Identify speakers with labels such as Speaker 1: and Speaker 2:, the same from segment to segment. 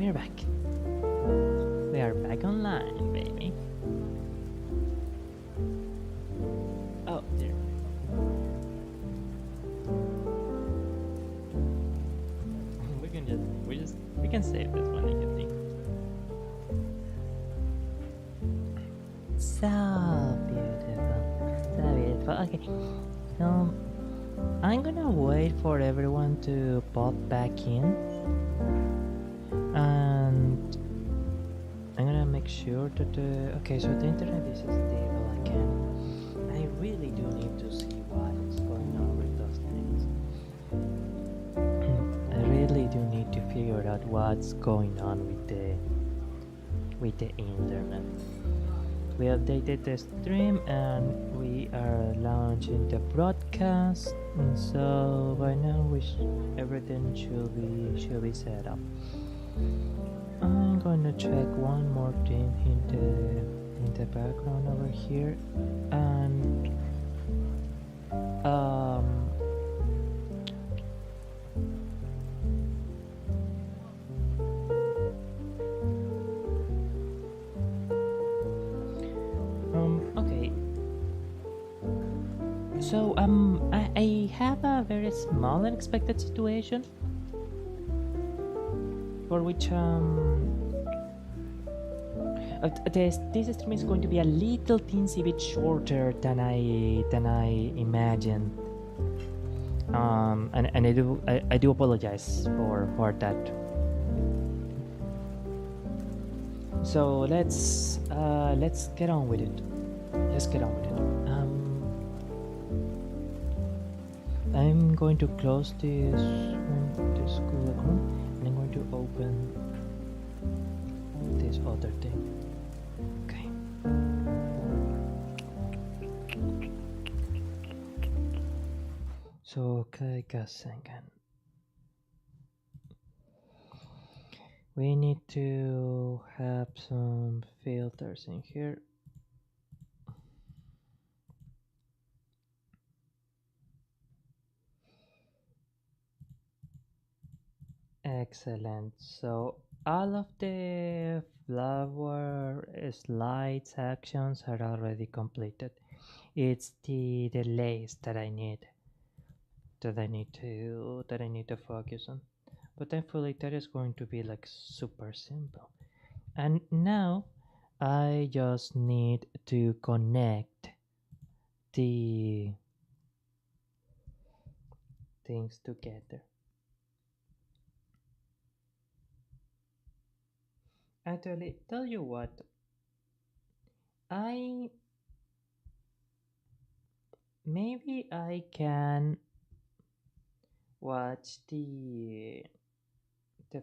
Speaker 1: we're back. We are back online, baby. Oh, there. We can save this one, I think. So beautiful. So beautiful. Okay. So I'm gonna wait for everyone to pop back in. And I'm gonna make sure that okay, so the internet is stable again. I really do need to see what's going on with those things. I really do need to figure out what's going on with the internet. We updated the stream and we are launching the broadcast, and so by now everything should be set up. I'm going to check one more thing in the background over here, and okay. So I have a very small unexpected situation for which this stream is going to be a little teensy bit shorter than I imagined. And I do apologize for that. So let's get on with it. Let's get on with it. I'm going to close this Google Chrome, and I'm going to open this other thing. Okay. So click a second. We need to have some filters in here. Excellent. So all of the flower slides actions are already completed. It's the delays that I need to focus on. But thankfully that is going to be like super simple. And now I just need to connect the things together. Actually, tell you what, I maybe I can watch the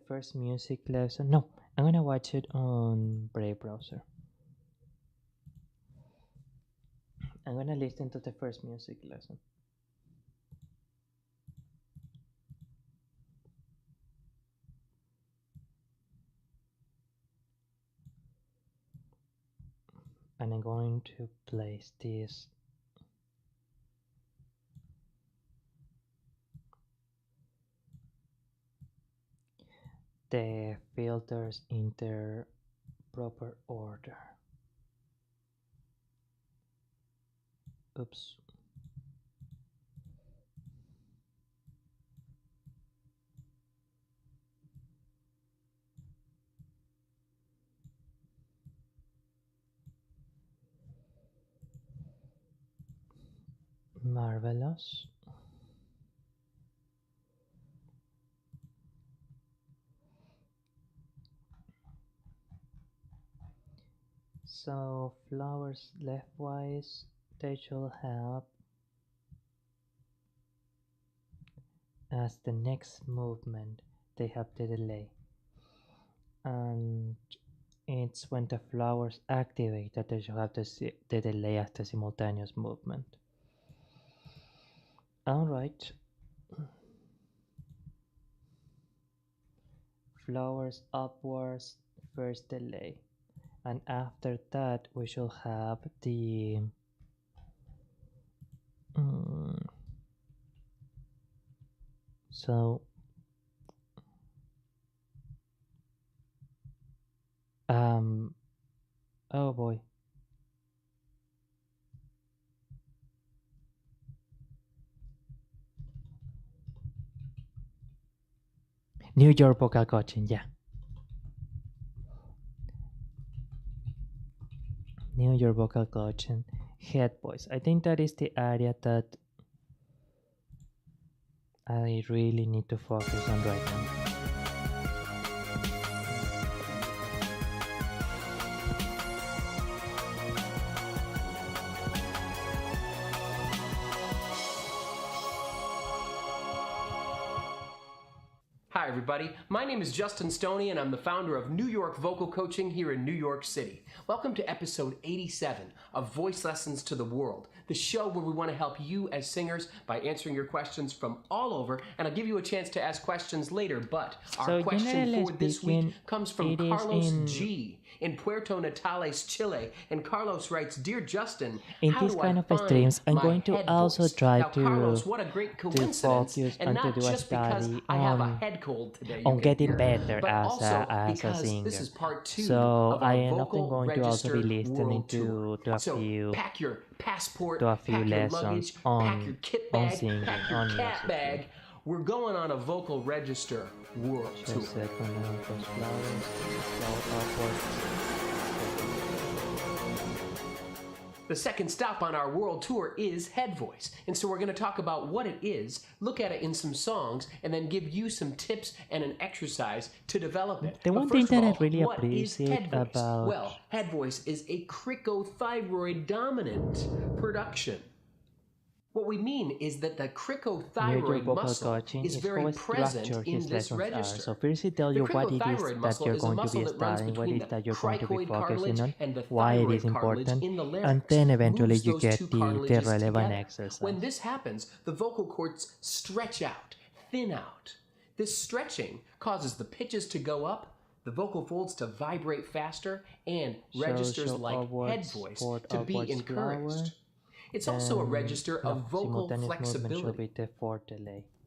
Speaker 1: first music lesson. No, I'm gonna watch it on Brave browser. I'm gonna listen to the first music lesson. And I'm going to place this the filters in their proper order. Oops. Marvelous. So flowers leftwise, they should have as the next movement they have the delay, and it's when the flowers activate that they should have the delay as the simultaneous movement. Alright. Flowers upwards, first delay, and after that we should have the so Oh boy. New York vocal coaching, yeah. New York vocal coaching, head voice. I think that is the area that I really need to focus on right now.
Speaker 2: Hi everybody, my name is Justin Stoney and I'm the founder of New York Vocal Coaching here in New York City. Welcome to episode 87 of Voice Lessons to the World, the show where we want to help you as singers by answering your questions from all over, and I'll give you a chance to ask questions later, but our question for this week comes from Carlos G. in Puerto Natales, Chile, and Carlos writes, Dear Justin,
Speaker 1: in this kind of streams, I'm going to also try
Speaker 2: now, Carlos, what a great coincidence, and not just because I have a head cold today,
Speaker 1: on getting
Speaker 2: hear,
Speaker 1: better
Speaker 2: but
Speaker 1: as
Speaker 2: also
Speaker 1: a singer.
Speaker 2: This is part 2
Speaker 1: so
Speaker 2: of our
Speaker 1: I am
Speaker 2: vocal
Speaker 1: often going to also be listening to a
Speaker 2: so
Speaker 1: few
Speaker 2: pack your passport,
Speaker 1: pack
Speaker 2: your
Speaker 1: lessons
Speaker 2: luggage,
Speaker 1: on
Speaker 2: pack your kit bag,
Speaker 1: singing,
Speaker 2: pack your cat bag. We're going on a vocal register world tour. The second stop on our world tour is head voice, and so we're going to talk about what it is, look at it in some songs, and then give you some tips and an exercise to develop it.
Speaker 1: The one thing that I really appreciate about...
Speaker 2: Well, head voice is a cricothyroid dominant production. What we mean is that the cricothyroid muscle is very present in this register.
Speaker 1: So first I tell you what it is that you're going to be studying, what it is that you're going to be focusing on, why it is important, and then eventually you get the relevant exercise.
Speaker 2: When this happens, the vocal cords stretch out, thin out. This stretching causes the pitches to go up, the vocal folds to vibrate faster, and registers like head voice to be encouraged. It's also a register of vocal flexibility.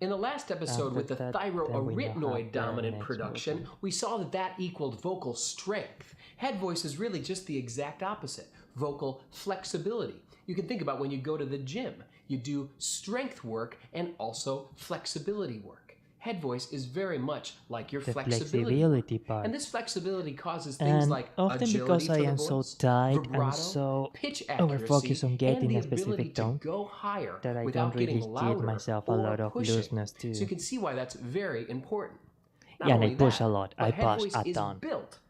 Speaker 2: In the last episode with the thyroarytenoid dominant production, we saw that equaled vocal strength. Head voice is really just the exact opposite, vocal flexibility. You can think about when you go to the gym. You do strength work and also flexibility work. Head voice is very much like your flexibility
Speaker 1: part.
Speaker 2: And this flexibility causes things like
Speaker 1: often
Speaker 2: agility
Speaker 1: because I am
Speaker 2: voice,
Speaker 1: so tight
Speaker 2: vibrato,
Speaker 1: and so
Speaker 2: pitch
Speaker 1: over-focused on getting a specific tone
Speaker 2: go higher
Speaker 1: that I
Speaker 2: without
Speaker 1: don't really give myself a lot of
Speaker 2: pushing.
Speaker 1: looseness to.
Speaker 2: So you can see why that's very important. Not
Speaker 1: yeah, and I
Speaker 2: only
Speaker 1: push
Speaker 2: that,
Speaker 1: a lot. I push a ton.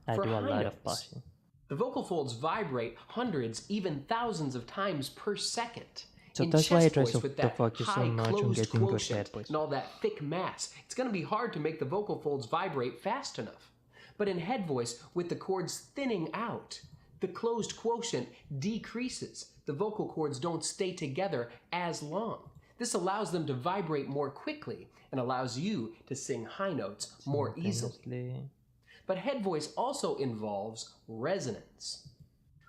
Speaker 1: I do a lot of pushing.
Speaker 2: The vocal folds vibrate hundreds, even thousands of times per second.
Speaker 1: So that's why I try to focus so much on getting good head voice.
Speaker 2: And all that thick mass, it's going to be hard to make the vocal folds vibrate fast enough. But in head voice, with the cords thinning out, the closed quotient decreases. The vocal cords don't stay together as long. This allows them to vibrate more quickly and allows you to sing high notes more easily. But head voice also involves resonance.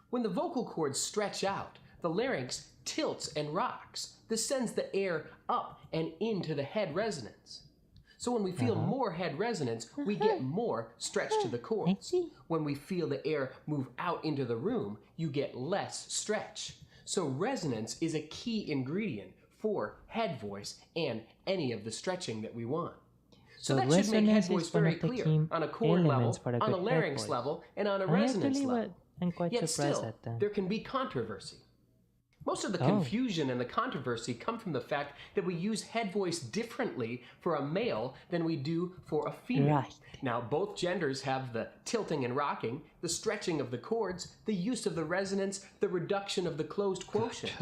Speaker 2: When the vocal cords stretch out, the larynx tilts and rocks. This sends the air up and into the head resonance. So when we feel more head resonance, we get more stretch to the cords. When we feel the air move out into the room, you get less stretch. So resonance is a key ingredient for head voice and any of the stretching that we want. So that should make head voice very clear on a chord level, on a larynx level, and on a resonance level. Yet still, there can be controversy. Most of the confusion and the controversy come from the fact that we use head voice differently for a male than we do for a female.
Speaker 1: Right.
Speaker 2: Now, both genders have the tilting and rocking, the stretching of the cords, the use of the resonance, the reduction of the closed quotient.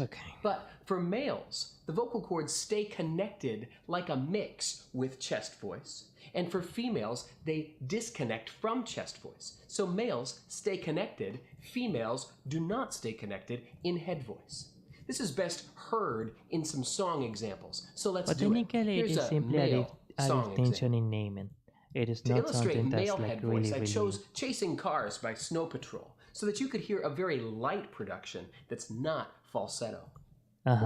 Speaker 2: But for males, the vocal cords stay connected like a mix with chest voice. And for females, they disconnect from chest voice. So males stay connected, females do not stay connected in head voice. This is best heard in some song examples. So let's do it. Here's
Speaker 1: it is simply a distinction in naming. It is not something that's like really,
Speaker 2: I chose Chasing Cars by Snow Patrol so that you could hear a very light production that's not falsetto. If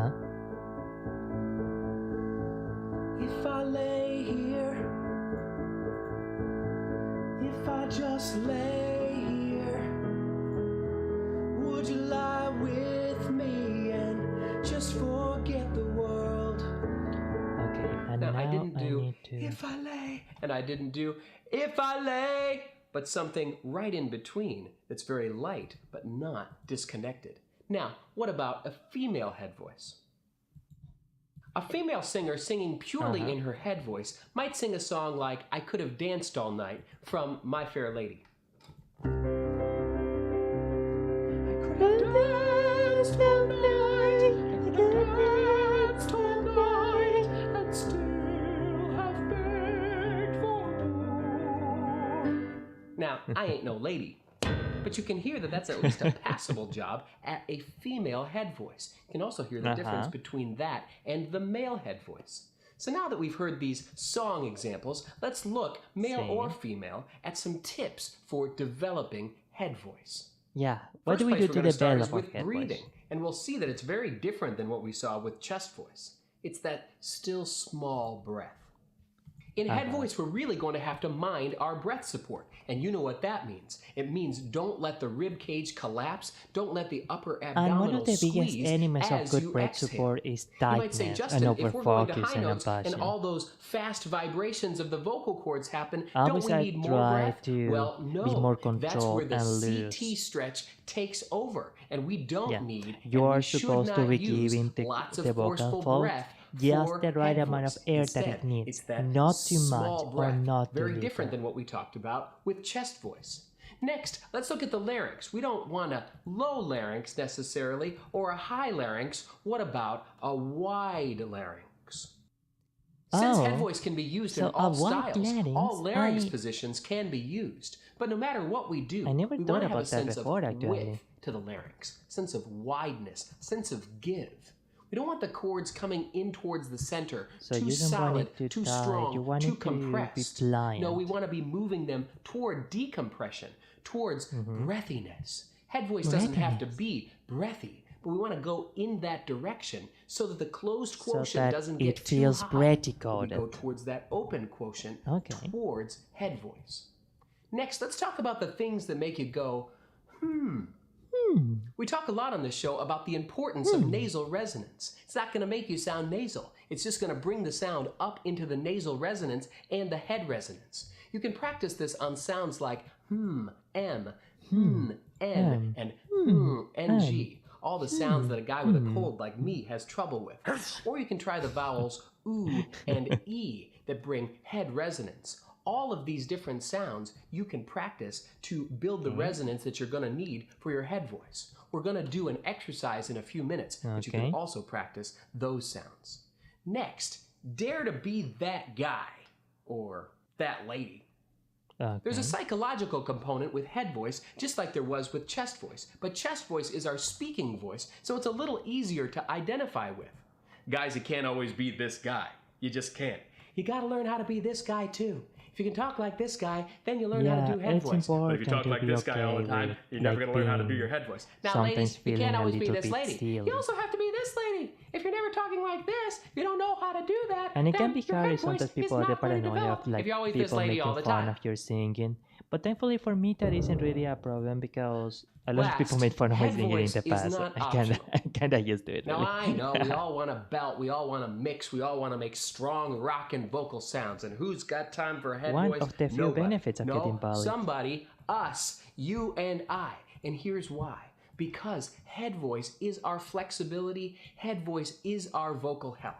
Speaker 2: I lay here, if I just lay here, and I didn't do if I lay, but something right in between that's very light but not disconnected. Now, what about a female head voice? A female singer singing purely in her head voice might sing a song like I Could Have Danced All Night from My Fair Lady. I could have danced all night, I could have danced all night, and still have begged for more. Now, I ain't no lady, but you can hear that that's at least a passable job at a female head voice. You can also hear the difference between that and the male head voice. So now that we've heard these song examples, let's look, male or female, at some tips for developing head voice.
Speaker 1: Yeah, what do
Speaker 2: First
Speaker 1: we do
Speaker 2: place
Speaker 1: to
Speaker 2: we're gonna start
Speaker 1: develop
Speaker 2: is
Speaker 1: our
Speaker 2: with
Speaker 1: head
Speaker 2: breathing,
Speaker 1: voice?
Speaker 2: and we'll see that it's very different than what we saw with chest voice. It's that still small breath. In head voice, we're really going to have to mind our breath support. And you know what that means. It means don't let the rib cage collapse. Don't let the upper
Speaker 1: And
Speaker 2: abdominal
Speaker 1: one of the biggest
Speaker 2: squeeze
Speaker 1: enemies of
Speaker 2: as
Speaker 1: good
Speaker 2: you
Speaker 1: breath
Speaker 2: exhale.
Speaker 1: support is
Speaker 2: You might say,
Speaker 1: tightness
Speaker 2: Justin,
Speaker 1: and
Speaker 2: if we're going to
Speaker 1: overfocus
Speaker 2: high
Speaker 1: and
Speaker 2: notes and
Speaker 1: passion.
Speaker 2: all those fast vibrations of the vocal cords happen,
Speaker 1: Always
Speaker 2: don't we
Speaker 1: I
Speaker 2: need more
Speaker 1: try
Speaker 2: breath?
Speaker 1: to
Speaker 2: Well, no.
Speaker 1: be more
Speaker 2: That's
Speaker 1: controlled
Speaker 2: where the
Speaker 1: and
Speaker 2: CT
Speaker 1: loose.
Speaker 2: stretch takes over, and we don't need.
Speaker 1: You
Speaker 2: and
Speaker 1: are
Speaker 2: we should
Speaker 1: supposed to
Speaker 2: not
Speaker 1: be
Speaker 2: use
Speaker 1: giving
Speaker 2: lots
Speaker 1: the
Speaker 2: of forceful
Speaker 1: vocal folds
Speaker 2: breath
Speaker 1: just
Speaker 2: for
Speaker 1: the right
Speaker 2: head
Speaker 1: amount of
Speaker 2: voice.
Speaker 1: air
Speaker 2: Instead,
Speaker 1: that it needs,
Speaker 2: it's that
Speaker 1: not too
Speaker 2: small
Speaker 1: much
Speaker 2: breath,
Speaker 1: or not too
Speaker 2: very
Speaker 1: little.
Speaker 2: different than what we talked about with chest voice. Next, let's look at the larynx. We don't want a low larynx necessarily or a high larynx. What about a wide larynx? Since head voice can be used in
Speaker 1: so
Speaker 2: all
Speaker 1: a wide
Speaker 2: styles,
Speaker 1: larynx,
Speaker 2: all larynx positions can be used. But no matter what we do,
Speaker 1: I never
Speaker 2: we
Speaker 1: thought
Speaker 2: want to have a
Speaker 1: about that
Speaker 2: sense
Speaker 1: before,
Speaker 2: of
Speaker 1: actually.
Speaker 2: width to the larynx, sense of wideness, sense of give. We don't want the cords coming in towards the center,
Speaker 1: So
Speaker 2: too
Speaker 1: you don't want
Speaker 2: solid,
Speaker 1: it to
Speaker 2: too
Speaker 1: tight,
Speaker 2: strong,
Speaker 1: you want
Speaker 2: too
Speaker 1: it to be
Speaker 2: compressed.
Speaker 1: pliant.
Speaker 2: No, we want to be moving them toward decompression, towards breathiness. Head voice doesn't have to be breathy, but we want to go in that direction so that the closed quotient
Speaker 1: that
Speaker 2: doesn't
Speaker 1: it
Speaker 2: get too
Speaker 1: feels
Speaker 2: high.
Speaker 1: breathy
Speaker 2: We
Speaker 1: coded.
Speaker 2: go towards that open quotient,
Speaker 1: Okay.
Speaker 2: towards head voice. Next, let's talk about the things that make you go, We talk a lot on this show about the importance of nasal resonance. It's not going to make you sound nasal. It's just going to bring the sound up into the nasal resonance and the head resonance. You can practice this on sounds like m, n, and ng. All the sounds that a guy with a cold like me has trouble with. Or you can try the vowels oo and e that bring head resonance. All of these different sounds you can practice to build the resonance that you're going to need for your head voice. We're going to do an exercise in a few minutes, but you can also practice those sounds. Next, dare to be that guy or that lady. There's a psychological component with head voice, just like there was with chest voice. But chest voice is our speaking voice, so it's a little easier to identify with. Guys, you can't always be this guy. You just can't. You got to learn how to be this guy too. If you can talk like this guy, then you learn how to do head voice. But if you talk like this guy all the time, you're never going to learn how to do your head voice. Now, ladies, you can't always be this lady. You also have to be this lady. If you're never talking like this, you don't know how to do that.
Speaker 1: And it can be
Speaker 2: then your
Speaker 1: hard
Speaker 2: head
Speaker 1: sometimes
Speaker 2: voice
Speaker 1: people
Speaker 2: is
Speaker 1: have the
Speaker 2: not going to
Speaker 1: paranoia of
Speaker 2: develop.
Speaker 1: like
Speaker 2: If you're always this
Speaker 1: people
Speaker 2: lady
Speaker 1: making
Speaker 2: all the
Speaker 1: fun
Speaker 2: time.
Speaker 1: of your singing. But thankfully for me that isn't really a problem because a lot of people
Speaker 2: Last,
Speaker 1: made fun of my
Speaker 2: head
Speaker 1: singing in
Speaker 2: voice
Speaker 1: the
Speaker 2: is
Speaker 1: past.
Speaker 2: not
Speaker 1: I kinda used to it.
Speaker 2: Now,
Speaker 1: Really.
Speaker 2: I know we all want to belt, we all want to mix, we all want to make strong rockin' vocal sounds. And who's got time for head
Speaker 1: One
Speaker 2: voice?
Speaker 1: of the few
Speaker 2: Nobody.
Speaker 1: benefits of getting ballad.
Speaker 2: Somebody, us, you and I. And here's why. Because head voice is our flexibility, head voice is our vocal health.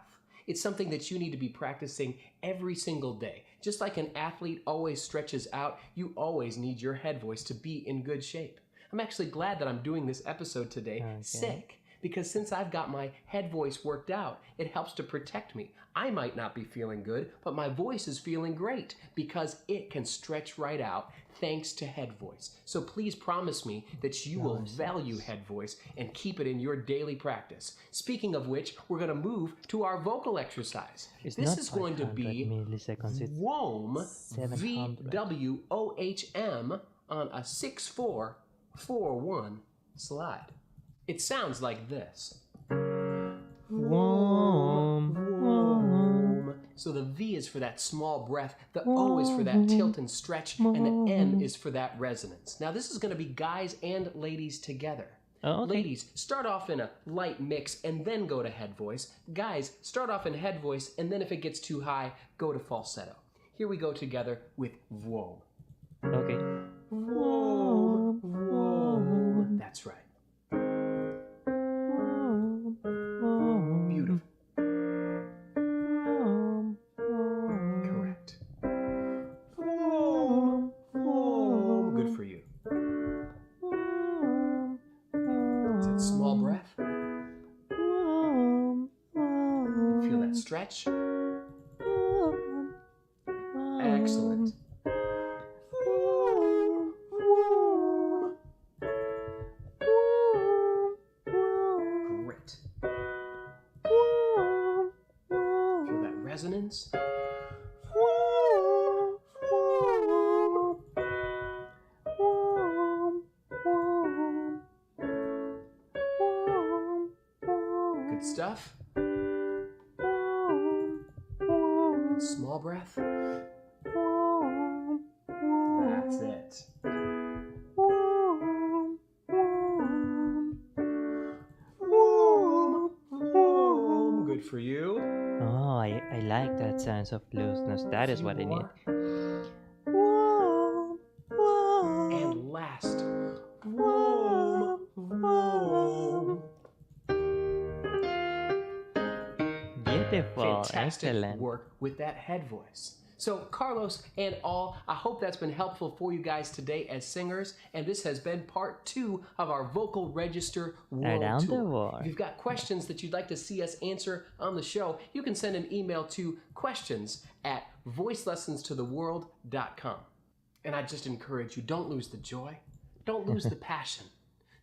Speaker 2: It's something that you need to be practicing every single day. Just like an athlete always stretches out, you always need your head voice to be in good shape. I'm actually glad that I'm doing this episode today sick, because since I've got my head voice worked out, it helps to protect me. I might not be feeling good, but my voice is feeling great because it can stretch right out thanks to head voice. So please promise me that you will value head voice and keep it in your daily practice. Speaking of which, we're going to move to our vocal exercise. This is going to be WOHM, VWOHM, on a 6-4-4-1 slide. It sounds like this.
Speaker 1: Wom, wom.
Speaker 2: So the V is for that small breath, the O is for that tilt and stretch, and the M is for that resonance. Now this is going to be guys and ladies together.
Speaker 1: Oh, okay.
Speaker 2: Ladies, start off in a light mix and then go to head voice. Guys, start off in head voice and then if it gets too high, go to falsetto. Here we go together with Whoa.
Speaker 1: Okay.
Speaker 2: Whoa, whoa. That's right. Beautiful. Correct. Whoa, whoa. Good for you. Is it small breath? Feel that stretch? Excellent. Great. Feel that resonance? Good stuff. Small breath. That's it. Good for you.
Speaker 1: Oh, I like that sense of looseness. That is what I need.
Speaker 2: And last. Whoa, whoa.
Speaker 1: Beautiful.
Speaker 2: Fantastic
Speaker 1: Excellent.
Speaker 2: work with that head voice. So, Carlos and all, I hope that's been helpful for you guys today as singers, and this has been part 2 of our Vocal Register World
Speaker 1: Around
Speaker 2: Tour.
Speaker 1: the world.
Speaker 2: If you've got questions that you'd like to see us answer on the show, you can send an email to questions@voicelessonstotheworld.com. And I just encourage you, don't lose the joy, don't lose the passion.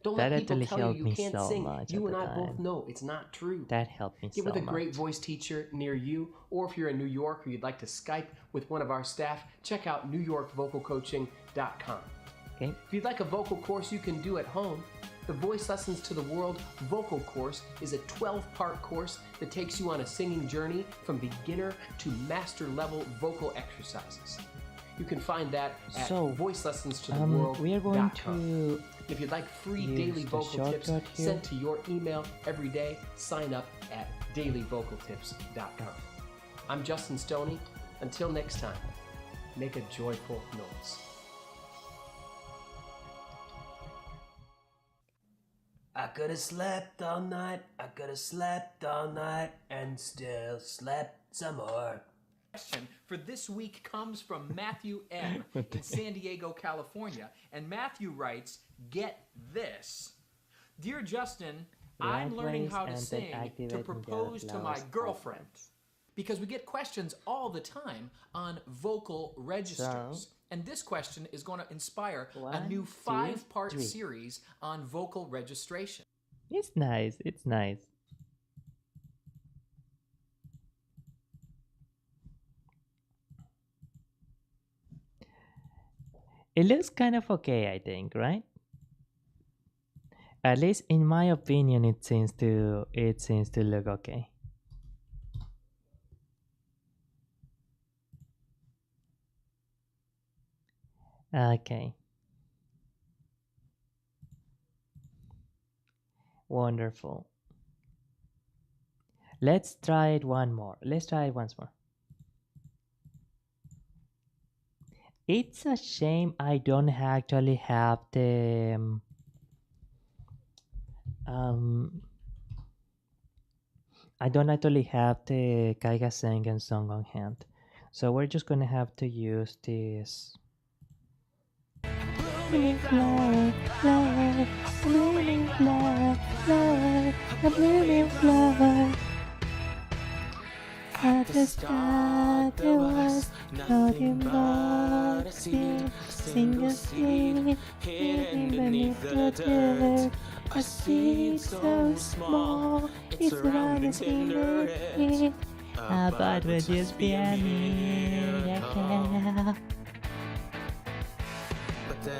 Speaker 2: Don't
Speaker 1: That
Speaker 2: let people
Speaker 1: actually
Speaker 2: tell you
Speaker 1: helped
Speaker 2: you
Speaker 1: me
Speaker 2: can't
Speaker 1: so
Speaker 2: sing.
Speaker 1: much
Speaker 2: You
Speaker 1: at
Speaker 2: and
Speaker 1: the
Speaker 2: I both
Speaker 1: time.
Speaker 2: know it's not true.
Speaker 1: That helped me
Speaker 2: Get
Speaker 1: so
Speaker 2: with a great
Speaker 1: much.
Speaker 2: voice teacher near you, or if you're in New York or you'd like to Skype with one of our staff, check out NewYorkVocalCoaching.com.
Speaker 1: Okay.
Speaker 2: If you'd like a vocal course you can do at home, the Voice Lessons to the World vocal course is a 12-part course that takes you on a singing journey from beginner to master level vocal exercises. You can find that at voicelessonstotheworld.com.
Speaker 1: We are going to
Speaker 2: If you'd like free
Speaker 1: use
Speaker 2: daily
Speaker 1: the
Speaker 2: vocal tips
Speaker 1: shortcut here.
Speaker 2: sent to your email every day, sign up at dailyvocaltips.com. I'm Justin Stoney. Until next time, make a joyful noise. I could have slept all night, I could have slept all night, and still slept some more.
Speaker 3: Question for this week comes from Matthew M. in San Diego, California. And Matthew writes, get this. Dear Justin, I'm learning how to sing to propose to my girlfriend. Because we get questions all the time on vocal registers. And this question is going to inspire a new 5-part series on vocal registration.
Speaker 1: It's nice. It's nice. It looks kind of okay, I think, right? At least in my opinion, it seems to look okay. Okay. Wonderful. Let's try it one more. Let's try it once more. It's a shame I don't actually have the I don't actually have the Kaiga Sengen song on hand. So we're just gonna have to use this. Blooming flower, flower, blooming flower, flower, a blooming flower. At the start there was nothing but a sea, sing a sea, hidden beneath the dirt. A seed so small, it's around the tender edge. A bud will just be a miracle.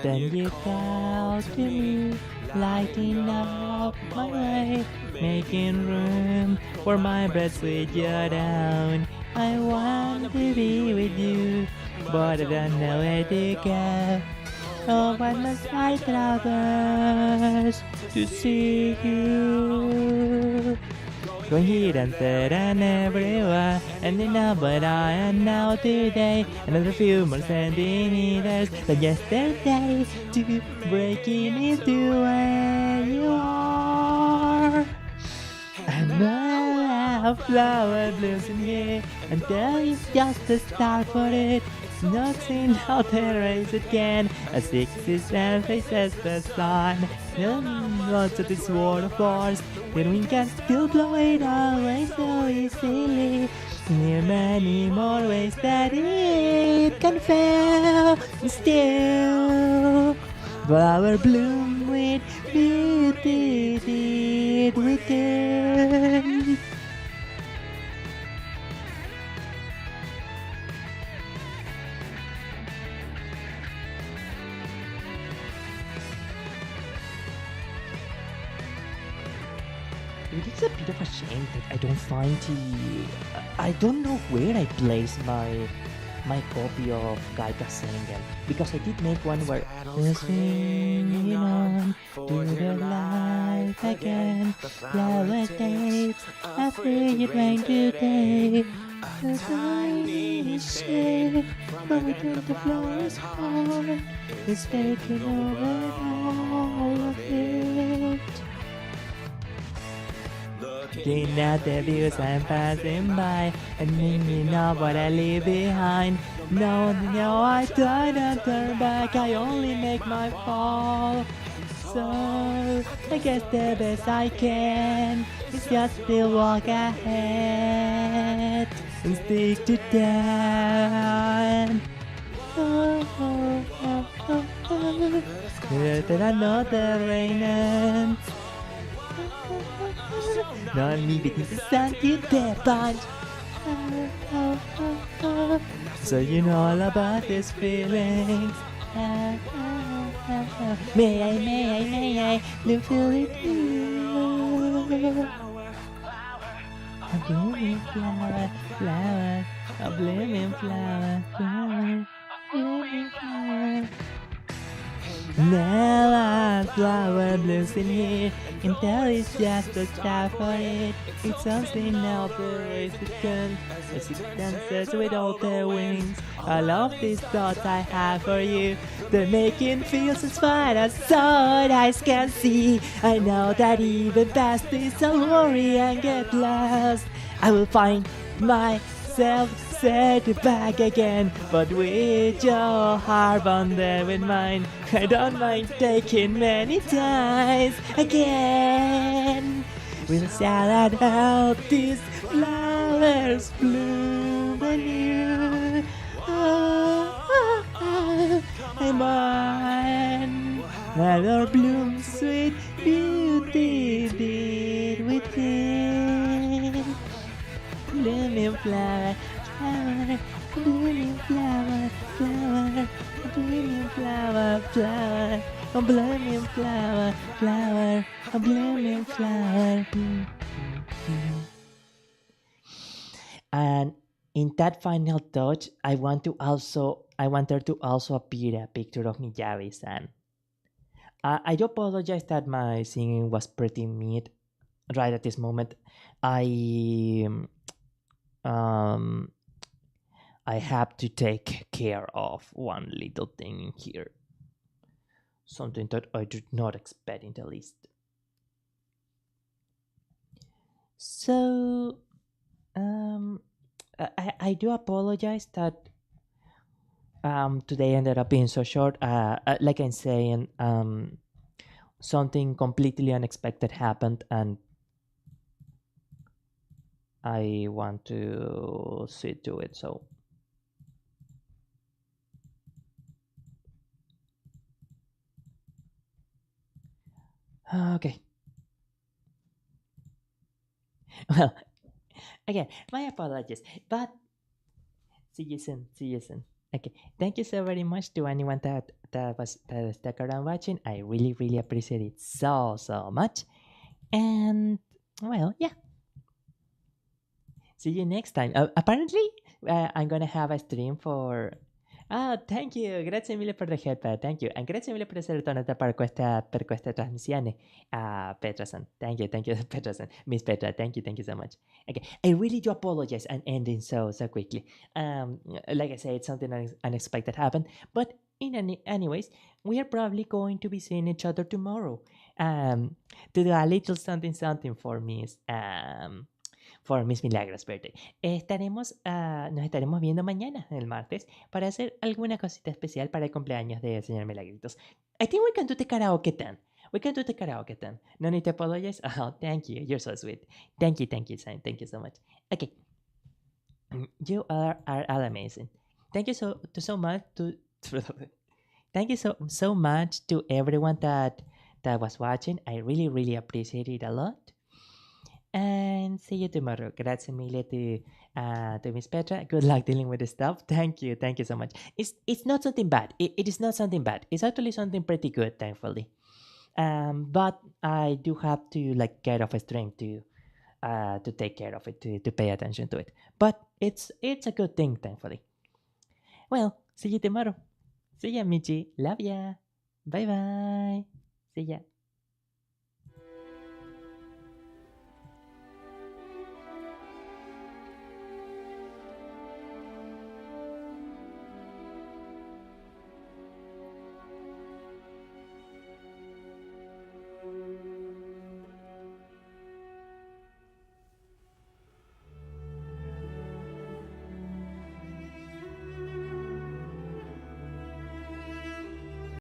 Speaker 1: Then you fell to me, lighting up my way, making room for my breath with your down. I want to be with you, but I don't know where to go. Oh, what must I traverse to see you? going here and there and everywhere. And you know but I am now today. Another few more centimeters than yesterday to breaking into where you are. And I have flower blooms in here, and there is just a star for it. Nothing out there is again, a 67 faces the sun. Lots of this world of force, then we can still blow it away so easily. There are many more ways that it can fail, still. Flower bloom with beauty within. It is a bit of a shame that I don't find I don't know where I place my copy of Gaika Vsinger, because I did make one where swinging on to the life again, flower tapes, a free rain today, the tiny shade from within the flower's heart is taking over all of it. Looking at the views I'm passing by, and thinking of what I leave behind. No, I try to turn back, I only make my fall. So, I guess the best I can is just still walk ahead and stick to that. That I know the rain ends. Not me beating the sun to the punch. So you know all about these feelings. May I look feel it too. A blooming flower, a blooming flower, blooming flower. Now a flower blooms in here, and there is just a star for it. It's something else as it can, as it dances with all their wings. I love these thoughts I have for you. They're making feels as far as thought eyes can see. I know that even past this I'll worry and get lost. I will find myself set back again, but with your heart on there with mine, I don't mind taking many times again. We'll shout out these flowers bloom anew. I'm mine, another bloom sweet beauty did within. Blooming flower, flower, blooming flower, flower, blooming flower, flower, a blooming flower, flower, a blooming flower. And in that final touch, I wanted to also appear a picture of Miyavi-san. I do apologize that my singing was pretty mid right at this moment. I have to take care of one little thing in here. Something that I did not expect in the least. So, I do apologize that today ended up being so short. Like I'm saying, something completely unexpected happened, and I want to see to it. So, okay. Well, again, my apologies, but see you soon. See you soon. Okay, thank you so very much to anyone that stuck around watching. I really appreciate it so much. And well, yeah. See you next time. Apparently, I'm gonna have a stream for Ah, thank you. Grazie mille per the headpad. Thank you. And grazie mille per essere tornata per questa trasmissione. Petra-san. Thank you, Petra-san. Miss Petra, thank you so much. Okay, I really do apologize and ending so quickly. Like I said, something unexpected happened, but anyways, we are probably going to be seeing each other tomorrow. To do a little something for Miss Milagros' birthday. Nos estaremos viendo mañana, el martes, para hacer alguna cosita especial para el cumpleaños del señor Milagritos. I think we can do the karaoke then. We can do the karaoke then. No need to apologize. Oh, thank you. You're so sweet. Thank you, Sam. Thank you so much. Okay. You are all amazing. Thank you so much to thank you so much to everyone that was watching. I really appreciate it a lot. And see you tomorrow. Grazie mille to Miss Petra. Good luck dealing with the stuff. Thank you so much. It's not something bad. It is not something bad. It's actually something pretty good, thankfully. But I do have to like get off a stream to take care of it, to pay attention to it. But it's a good thing, thankfully. Well, see you tomorrow. See ya, Michi. Love ya. Bye bye. See ya.